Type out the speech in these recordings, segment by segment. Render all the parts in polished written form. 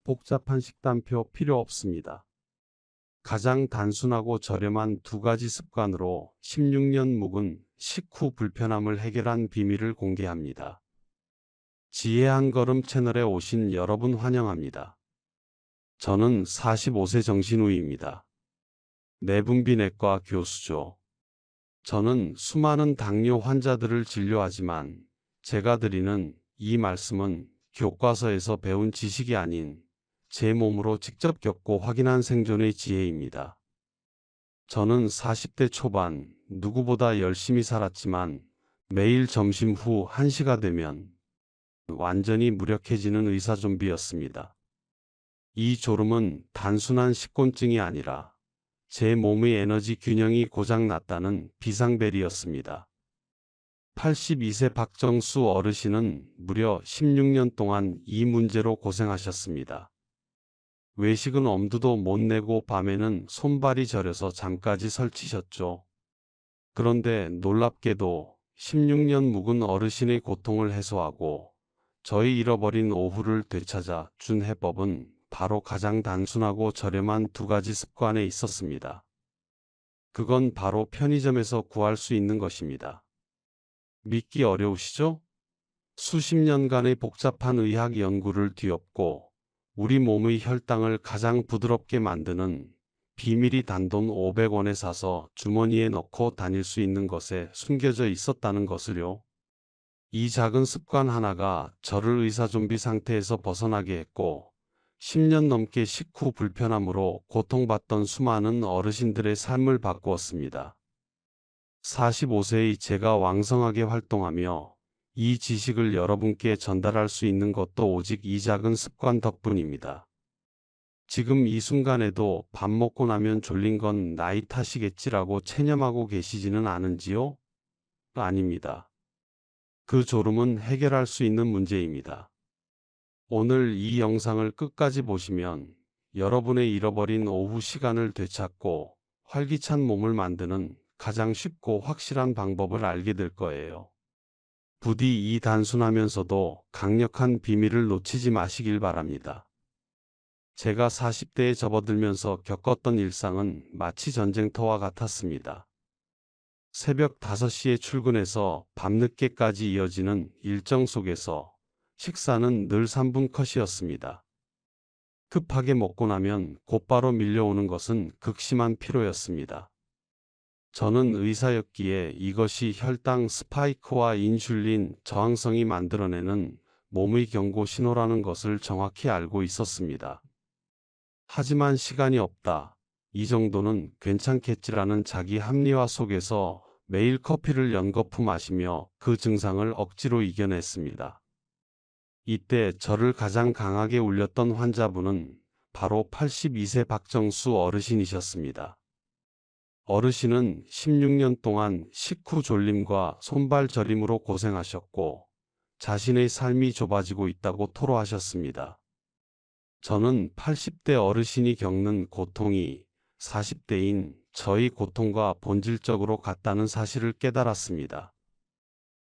복잡한 식단표 필요 없습니다. 가장 단순하고 저렴한 두 가지 습관으로 16년 묵은 식후 불편함을 해결한 비밀을 공개합니다. 지혜 한 걸음 채널에 오신 여러분 환영합니다. 저는 45세 정신우입니다. 내분비내과 교수죠. 저는 수많은 당뇨 환자들을 진료하지만 제가 드리는 이 말씀은 교과서에서 배운 지식이 아닌 제 몸으로 직접 겪고 확인한 생존의 지혜입니다. 저는 40대 초반 누구보다 열심히 살았지만 매일 점심 후 1시가 되면 완전히 무력해지는 의사 좀비였습니다. 이 졸음은 단순한 식곤증이 아니라 제 몸의 에너지 균형이 고장났다는 비상벨이었습니다. 82세 박정수 어르신은 무려 16년 동안 이 문제로 고생하셨습니다. 외식은 엄두도 못 내고 밤에는 손발이 저려서 잠까지 설치셨죠. 그런데 놀랍게도 16년 묵은 어르신의 고통을 해소하고 저희 잃어버린 오후를 되찾아 준 해법은 바로 가장 단순하고 저렴한 두 가지 습관에 있었습니다. 그건 바로 편의점에서 구할 수 있는 것입니다. 믿기 어려우시죠? 수십 년간의 복잡한 의학 연구를 뒤엎고 우리 몸의 혈당을 가장 부드럽게 만드는 비밀이 단돈 500원에 사서 주머니에 넣고 다닐 수 있는 것에 숨겨져 있었다는 것을요. 이 작은 습관 하나가 저를 의사 좀비 상태에서 벗어나게 했고 10년 넘게 식후 불편함으로 고통받던 수많은 어르신들의 삶을 바꾸었습니다. 45세의 제가 왕성하게 활동하며 이 지식을 여러분께 전달할 수 있는 것도 오직 이 작은 습관 덕분입니다. 지금 이 순간에도 밥 먹고 나면 졸린 건 나이 탓이겠지라고 체념하고 계시지는 않은지요? 아닙니다. 그 졸음은 해결할 수 있는 문제입니다. 오늘 이 영상을 끝까지 보시면 여러분의 잃어버린 오후 시간을 되찾고 활기찬 몸을 만드는 가장 쉽고 확실한 방법을 알게 될 거예요. 부디 이 단순하면서도 강력한 비밀을 놓치지 마시길 바랍니다. 제가 40대에 접어들면서 겪었던 일상은 마치 전쟁터와 같았습니다. 새벽 5시에 출근해서 밤늦게까지 이어지는 일정 속에서 식사는 늘 3분 컷이었습니다. 급하게 먹고 나면 곧바로 밀려오는 것은 극심한 피로였습니다. 저는 의사였기에 이것이 혈당 스파이크와 인슐린 저항성이 만들어내는 몸의 경고 신호라는 것을 정확히 알고 있었습니다. 하지만 시간이 없다. 이 정도는 괜찮겠지라는 자기 합리화 속에서 매일 커피를 연거푸 마시며 그 증상을 억지로 이겨냈습니다. 이때 저를 가장 강하게 울렸던 환자분은 바로 82세 박정수 어르신이셨습니다. 어르신은 16년 동안 식후 졸림과 손발 저림으로 고생하셨고 자신의 삶이 좁아지고 있다고 토로하셨습니다. 저는 80대 어르신이 겪는 고통이 40대인 저희 고통과 본질적으로 같다는 사실을 깨달았습니다.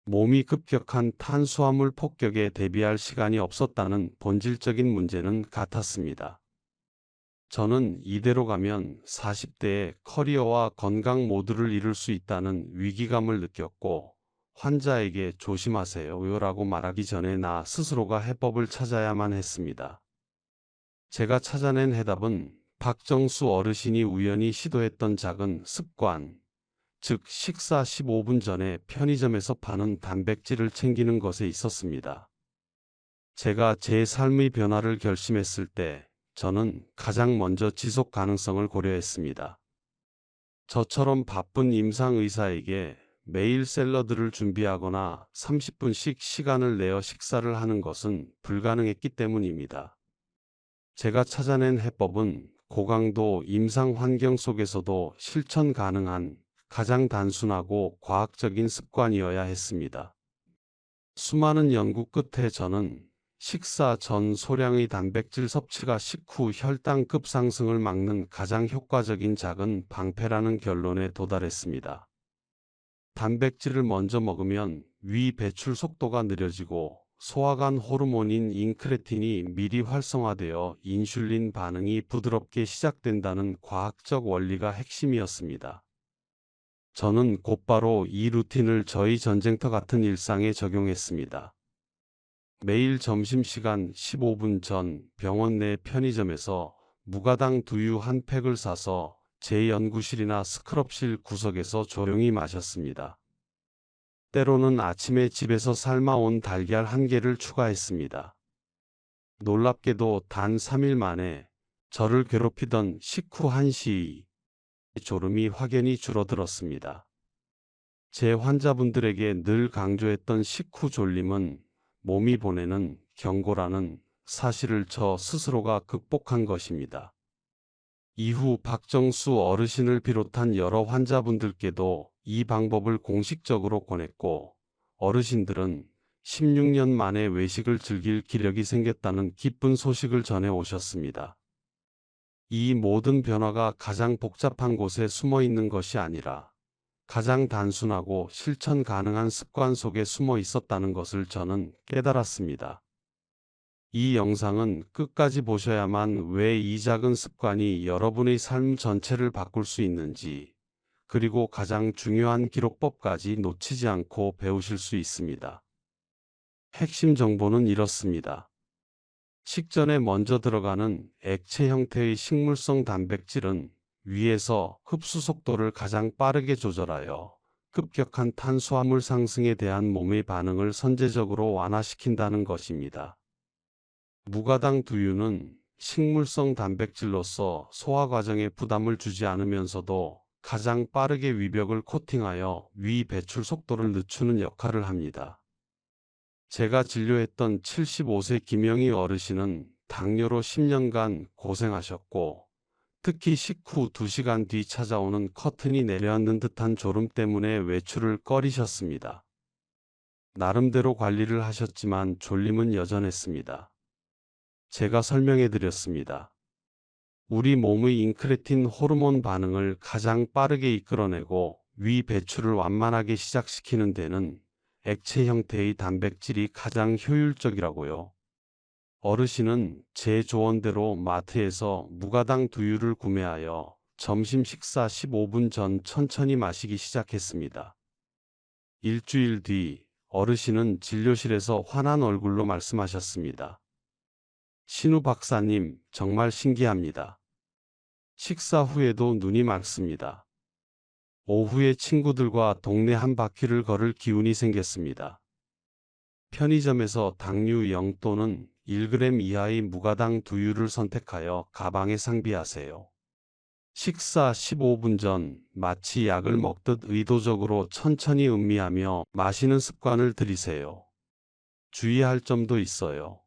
몸이 급격한 탄수화물 폭격에 대비할 시간이 없었다는 본질적인 문제는 같았습니다. 저는 이대로 가면 40대에 커리어와 건강 모두를 잃을 수 있다는 위기감을 느꼈고 환자에게 조심하세요 라고 말하기 전에 나 스스로가 해법을 찾아야만 했습니다. 제가 찾아낸 해답은 박정수 어르신이 우연히 시도했던 작은 습관, 즉 식사 15분 전에 편의점에서 파는 단백질을 챙기는 것에 있었습니다. 제가 제 삶의 변화를 결심했을 때 저는 가장 먼저 지속 가능성을 고려했습니다. 저처럼 바쁜 임상의사에게 매일 샐러드를 준비하거나 30분씩 시간을 내어 식사를 하는 것은 불가능했기 때문입니다. 제가 찾아낸 해법은 고강도 임상 환경 속에서도 실천 가능한 가장 단순하고 과학적인 습관이어야 했습니다. 수많은 연구 끝에 저는 식사 전 소량의 단백질 섭취가 식후 혈당 급상승을 막는 가장 효과적인 작은 방패라는 결론에 도달했습니다. 단백질을 먼저 먹으면 위 배출 속도가 느려지고 소화관 호르몬인 인크레틴이 미리 활성화되어 인슐린 반응이 부드럽게 시작된다는 과학적 원리가 핵심이었습니다. 저는 곧바로 이 루틴을 저희 전쟁터 같은 일상에 적용했습니다. 매일 점심시간 15분 전 병원 내 편의점에서 무가당 두유 한 팩을 사서 제 연구실이나 스크럽실 구석에서 조용히 마셨습니다. 때로는 아침에 집에서 삶아온 달걀 한 개를 추가했습니다. 놀랍게도 단 3일 만에 저를 괴롭히던 식후 한시의 졸음이 확연히 줄어들었습니다. 제 환자분들에게 늘 강조했던 식후 졸림은 몸이 보내는 경고라는 사실을 저 스스로가 극복한 것입니다. 이후 박정수 어르신을 비롯한 여러 환자분들께도 이 방법을 공식적으로 권했고, 어르신들은 16년 만에 외식을 즐길 기력이 생겼다는 기쁜 소식을 전해 오셨습니다. 이 모든 변화가 가장 복잡한 곳에 숨어 있는 것이 아니라 가장 단순하고 실천 가능한 습관 속에 숨어 있었다는 것을 저는 깨달았습니다. 이 영상은 끝까지 보셔야만 왜 이 작은 습관이 여러분의 삶 전체를 바꿀 수 있는지, 그리고 가장 중요한 기록법까지 놓치지 않고 배우실 수 있습니다. 핵심 정보는 이렇습니다. 식전에 먼저 들어가는 액체 형태의 식물성 단백질은 위에서 흡수 속도를 가장 빠르게 조절하여 급격한 탄수화물 상승에 대한 몸의 반응을 선제적으로 완화시킨다는 것입니다. 무가당 두유는 식물성 단백질로서 소화 과정에 부담을 주지 않으면서도 가장 빠르게 위벽을 코팅하여 위 배출 속도를 늦추는 역할을 합니다. 제가 진료했던 75세 김영희 어르신은 당뇨로 10년간 고생하셨고, 특히 식후 2시간 뒤 찾아오는 커튼이 내려앉는 듯한 졸음 때문에 외출을 꺼리셨습니다. 나름대로 관리를 하셨지만 졸림은 여전했습니다. 제가 설명해 드렸습니다. 우리 몸의 인크레틴 호르몬 반응을 가장 빠르게 이끌어내고 위 배출을 완만하게 시작시키는 데는 액체 형태의 단백질이 가장 효율적이라고요. 어르신은 제 조언대로 마트에서 무가당 두유를 구매하여 점심 식사 15분 전 천천히 마시기 시작했습니다. 일주일 뒤 어르신은 진료실에서 환한 얼굴로 말씀하셨습니다. 신우 박사님, 정말 신기합니다. 식사 후에도 눈이 맑습니다. 오후에 친구들과 동네 한 바퀴를 걸을 기운이 생겼습니다. 편의점에서 당류 0 또는 1g 이하의 무가당 두유를 선택하여 가방에 상비하세요. 식사 15분 전 마치 약을 먹듯 의도적으로 천천히 음미하며 마시는 습관을 들이세요. 주의할 점도 있어요.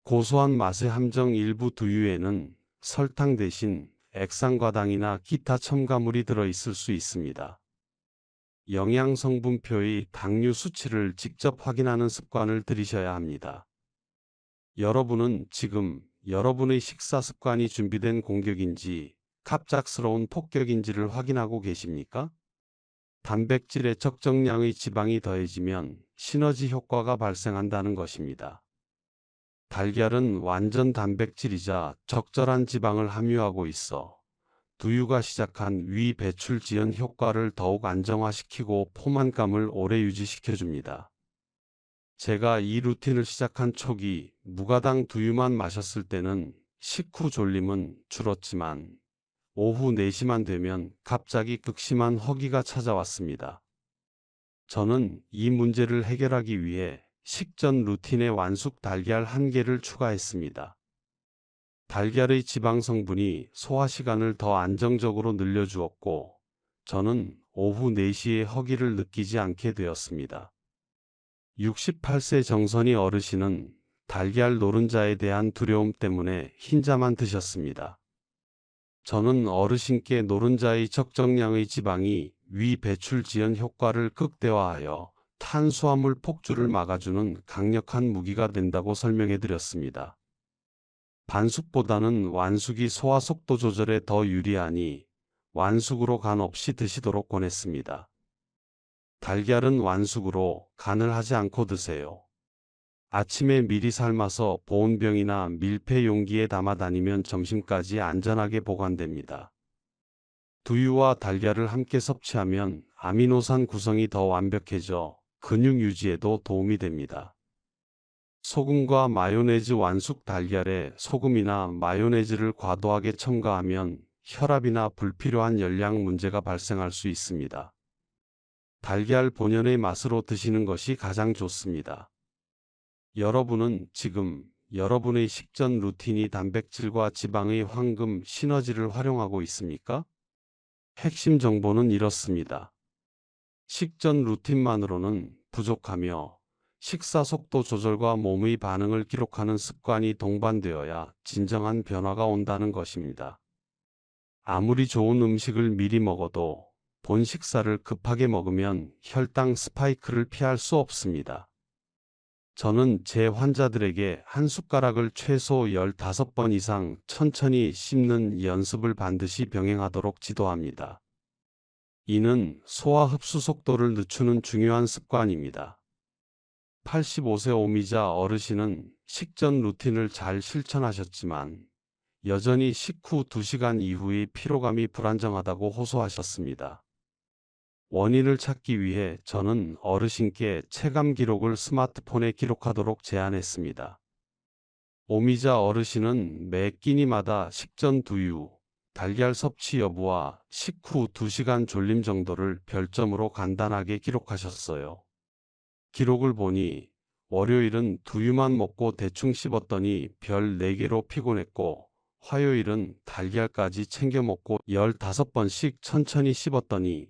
고소한 맛의 함정 일부 두유에는 설탕 대신 액상과당이나 기타 첨가물이 들어있을 수 있습니다. 영양성분표의 당류 수치를 직접 확인하는 습관을 들이셔야 합니다. 여러분은 지금 여러분의 식사 습관이 준비된 공격인지 갑작스러운 폭격인지를 확인하고 계십니까? 단백질의 적정량의 지방이 더해지면 시너지 효과가 발생한다는 것입니다. 달걀은 완전 단백질이자 적절한 지방을 함유하고 있어 두유가 시작한 위 배출 지연 효과를 더욱 안정화시키고 포만감을 오래 유지시켜줍니다. 제가 이 루틴을 시작한 초기 무가당 두유만 마셨을 때는 식후 졸림은 줄었지만 오후 4시만 되면 갑자기 극심한 허기가 찾아왔습니다. 저는 이 문제를 해결하기 위해 식전 루틴에 완숙 달걀 1개를 추가했습니다. 달걀의 지방 성분이 소화 시간을 더 안정적으로 늘려주었고, 저는 오후 4시에 허기를 느끼지 않게 되었습니다. 68세 정선희 어르신은 달걀 노른자에 대한 두려움 때문에 흰자만 드셨습니다. 저는 어르신께 노른자의 적정량의 지방이 위 배출 지연 효과를 극대화하여 탄수화물 폭주를 막아주는 강력한 무기가 된다고 설명해 드렸습니다. 반숙보다는 완숙이 소화 속도 조절에 더 유리하니 완숙으로 간 없이 드시도록 권했습니다. 달걀은 완숙으로 간을 하지 않고 드세요. 아침에 미리 삶아서 보온병이나 밀폐 용기에 담아 다니면 점심까지 안전하게 보관됩니다. 두유와 달걀을 함께 섭취하면 아미노산 구성이 더 완벽해져 근육 유지에도 도움이 됩니다. 소금과 마요네즈 완숙 달걀에 소금이나 마요네즈를 과도하게 첨가하면 혈압이나 불필요한 열량 문제가 발생할 수 있습니다. 달걀 본연의 맛으로 드시는 것이 가장 좋습니다. 여러분은 지금 여러분의 식전 루틴이 단백질과 지방의 황금 시너지를 활용하고 있습니까? 핵심 정보는 이렇습니다. 식전 루틴만으로는 부족하며 식사 속도 조절과 몸의 반응을 기록하는 습관이 동반되어야 진정한 변화가 온다는 것입니다. 아무리 좋은 음식을 미리 먹어도 본 식사를 급하게 먹으면 혈당 스파이크를 피할 수 없습니다. 저는 제 환자들에게 한 숟가락을 최소 15번 이상 천천히 씹는 연습을 반드시 병행하도록 지도합니다. 이는 소화 흡수 속도를 늦추는 중요한 습관입니다. 85세 오미자 어르신은 식전 루틴을 잘 실천하셨지만 여전히 식후 2시간 이후의 피로감이 불안정하다고 호소하셨습니다. 원인을 찾기 위해 저는 어르신께 체감 기록을 스마트폰에 기록하도록 제안했습니다. 오미자 어르신은 매 끼니마다 식전 두유, 달걀 섭취 여부와 식후 2시간 졸림 정도를 별점으로 간단하게 기록하셨어요. 기록을 보니 월요일은 두유만 먹고 대충 씹었더니 별 4개로 피곤했고, 화요일은 달걀까지 챙겨 먹고 15번씩 천천히 씹었더니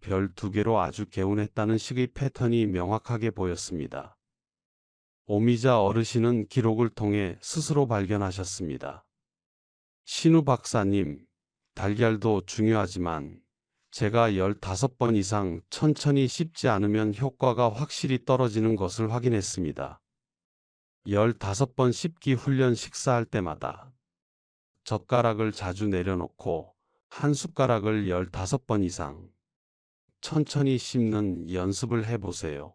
별 2개로 아주 개운했다는 식의 패턴이 명확하게 보였습니다. 오미자 어르신은 기록을 통해 스스로 발견하셨습니다. 신우 박사님, 달걀도 중요하지만 제가 15번 이상 천천히 씹지 않으면 효과가 확실히 떨어지는 것을 확인했습니다. 15번 씹기 훈련 식사할 때마다 젓가락을 자주 내려놓고 한 숟가락을 15번 이상 천천히 씹는 연습을 해보세요.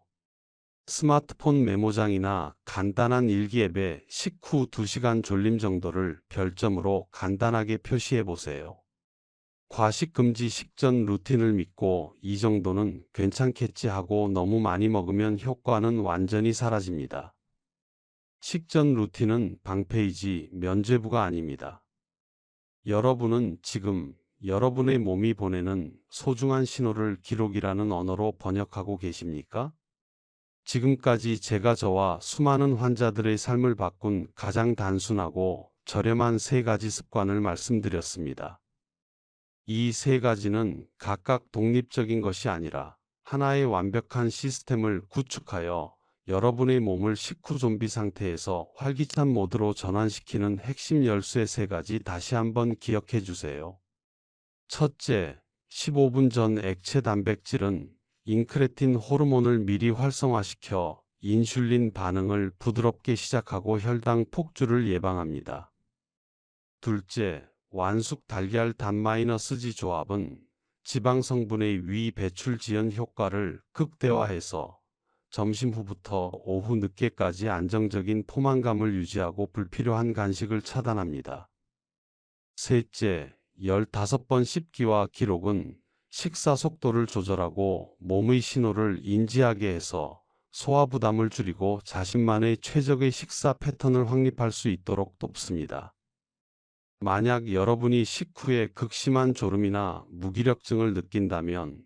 스마트폰 메모장이나 간단한 일기 앱에 식후 2시간 졸림 정도를 별점으로 간단하게 표시해보세요. 과식 금지 식전 루틴을 믿고 이 정도는 괜찮겠지 하고 너무 많이 먹으면 효과는 완전히 사라집니다. 식전 루틴은 방패이지 면죄부가 아닙니다. 여러분은 지금 여러분의 몸이 보내는 소중한 신호를 기록이라는 언어로 번역하고 계십니까? 지금까지 제가 저와 수많은 환자들의 삶을 바꾼 가장 단순하고 저렴한 3가지 습관을 말씀드렸습니다. 이 3가지는 각각 독립적인 것이 아니라 하나의 완벽한 시스템을 구축하여 여러분의 몸을 식후 좀비 상태에서 활기찬 모드로 전환시키는 핵심 열쇠 3가지 다시 한번 기억해 주세요. 첫째, 15분 전 액체 단백질은 인크레틴 호르몬을 미리 활성화시켜 인슐린 반응을 부드럽게 시작하고 혈당 폭주를 예방합니다. 둘째, 완숙 달걀 단-G 조합은 지방 성분의 위 배출 지연 효과를 극대화해서 점심 후부터 오후 늦게까지 안정적인 포만감을 유지하고 불필요한 간식을 차단합니다. 셋째, 15번 씹기와 기록은 식사 속도를 조절하고 몸의 신호를 인지하게 해서 소화 부담을 줄이고 자신만의 최적의 식사 패턴을 확립할 수 있도록 돕습니다. 만약 여러분이 식후에 극심한 졸음이나 무기력증을 느낀다면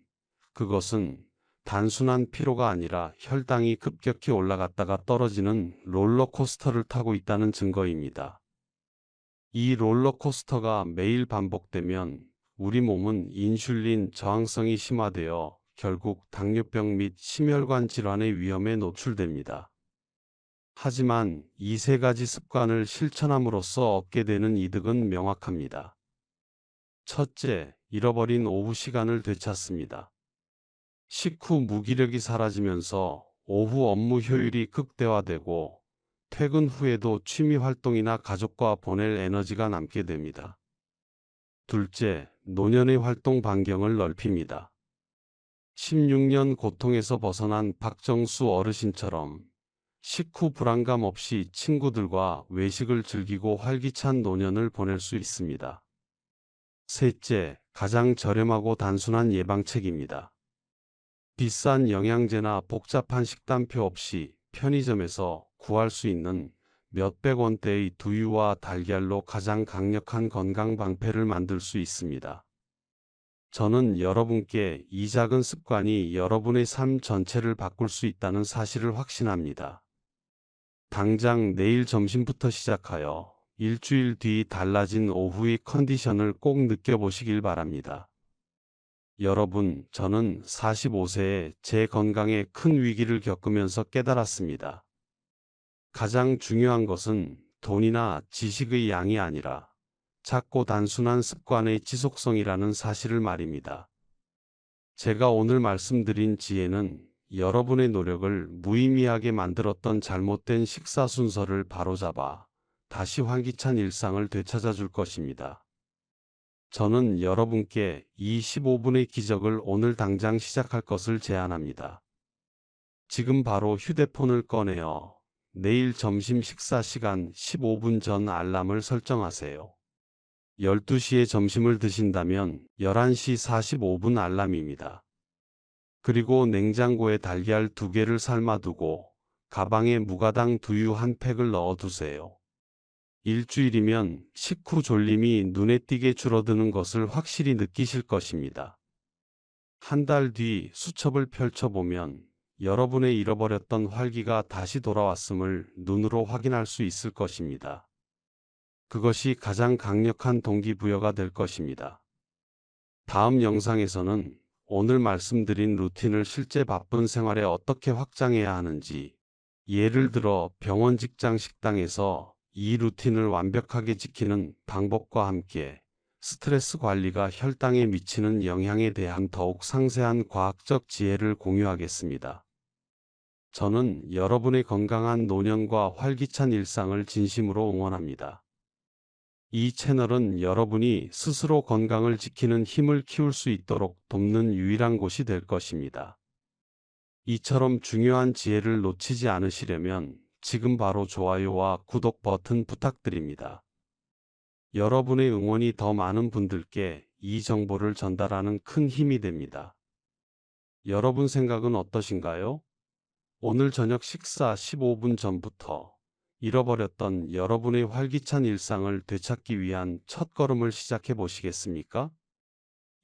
그것은 단순한 피로가 아니라 혈당이 급격히 올라갔다가 떨어지는 롤러코스터를 타고 있다는 증거입니다. 이 롤러코스터가 매일 반복되면 우리 몸은 인슐린 저항성이 심화되어 결국 당뇨병 및 심혈관 질환의 위험에 노출됩니다. 하지만 이 3가지 습관을 실천함으로써 얻게 되는 이득은 명확합니다. 첫째, 잃어버린 오후 시간을 되찾습니다. 식후 무기력이 사라지면서 오후 업무 효율이 극대화되고 퇴근 후에도 취미 활동이나 가족과 보낼 에너지가 남게 됩니다. 둘째, 노년의 활동 반경을 넓힙니다. 16년 고통에서 벗어난 박정수 어르신처럼 식후 불안감 없이 친구들과 외식을 즐기고 활기찬 노년을 보낼 수 있습니다. 셋째, 가장 저렴하고 단순한 예방책입니다. 비싼 영양제나 복잡한 식단표 없이 편의점에서 구할 수 있는 몇백 원대의 두유와 달걀로 가장 강력한 건강 방패를 만들 수 있습니다. 저는 여러분께 이 작은 습관이 여러분의 삶 전체를 바꿀 수 있다는 사실을 확신합니다. 당장 내일 점심부터 시작하여 일주일 뒤 달라진 오후의 컨디션을 꼭 느껴보시길 바랍니다. 여러분, 저는 45세에 제 건강에 큰 위기를 겪으면서 깨달았습니다. 가장 중요한 것은 돈이나 지식의 양이 아니라 작고 단순한 습관의 지속성이라는 사실을 말입니다. 제가 오늘 말씀드린 지혜는 여러분의 노력을 무의미하게 만들었던 잘못된 식사 순서를 바로잡아 다시 활기찬 일상을 되찾아 줄 것입니다. 저는 여러분께 이 15분의 기적을 오늘 당장 시작할 것을 제안합니다. 지금 바로 휴대폰을 꺼내어 내일 점심 식사 시간 15분 전 알람을 설정하세요. 12시에 점심을 드신다면 11시 45분 알람입니다. 그리고 냉장고에 달걀 2개를 삶아두고 가방에 무가당 두유 1팩을 넣어두세요. 일주일이면 식후 졸림이 눈에 띄게 줄어드는 것을 확실히 느끼실 것입니다. 한 달 뒤 수첩을 펼쳐보면 여러분의 잃어버렸던 활기가 다시 돌아왔음을 눈으로 확인할 수 있을 것입니다. 그것이 가장 강력한 동기부여가 될 것입니다. 다음 영상에서는 오늘 말씀드린 루틴을 실제 바쁜 생활에 어떻게 확장해야 하는지, 예를 들어 병원, 직장, 식당에서 이 루틴을 완벽하게 지키는 방법과 함께 스트레스 관리가 혈당에 미치는 영향에 대한 더욱 상세한 과학적 지혜를 공유하겠습니다. 저는 여러분의 건강한 노년과 활기찬 일상을 진심으로 응원합니다. 이 채널은 여러분이 스스로 건강을 지키는 힘을 키울 수 있도록 돕는 유일한 곳이 될 것입니다. 이처럼 중요한 지혜를 놓치지 않으시려면 지금 바로 좋아요와 구독 버튼 부탁드립니다. 여러분의 응원이 더 많은 분들께 이 정보를 전달하는 큰 힘이 됩니다. 여러분 생각은 어떠신가요? 오늘 저녁 식사 15분 전부터 잃어버렸던 여러분의 활기찬 일상을 되찾기 위한 첫걸음을 시작해 보시겠습니까?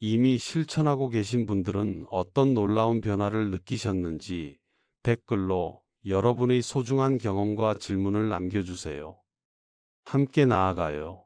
이미 실천하고 계신 분들은 어떤 놀라운 변화를 느끼셨는지 댓글로 여러분의 소중한 경험과 질문을 남겨주세요. 함께 나아가요.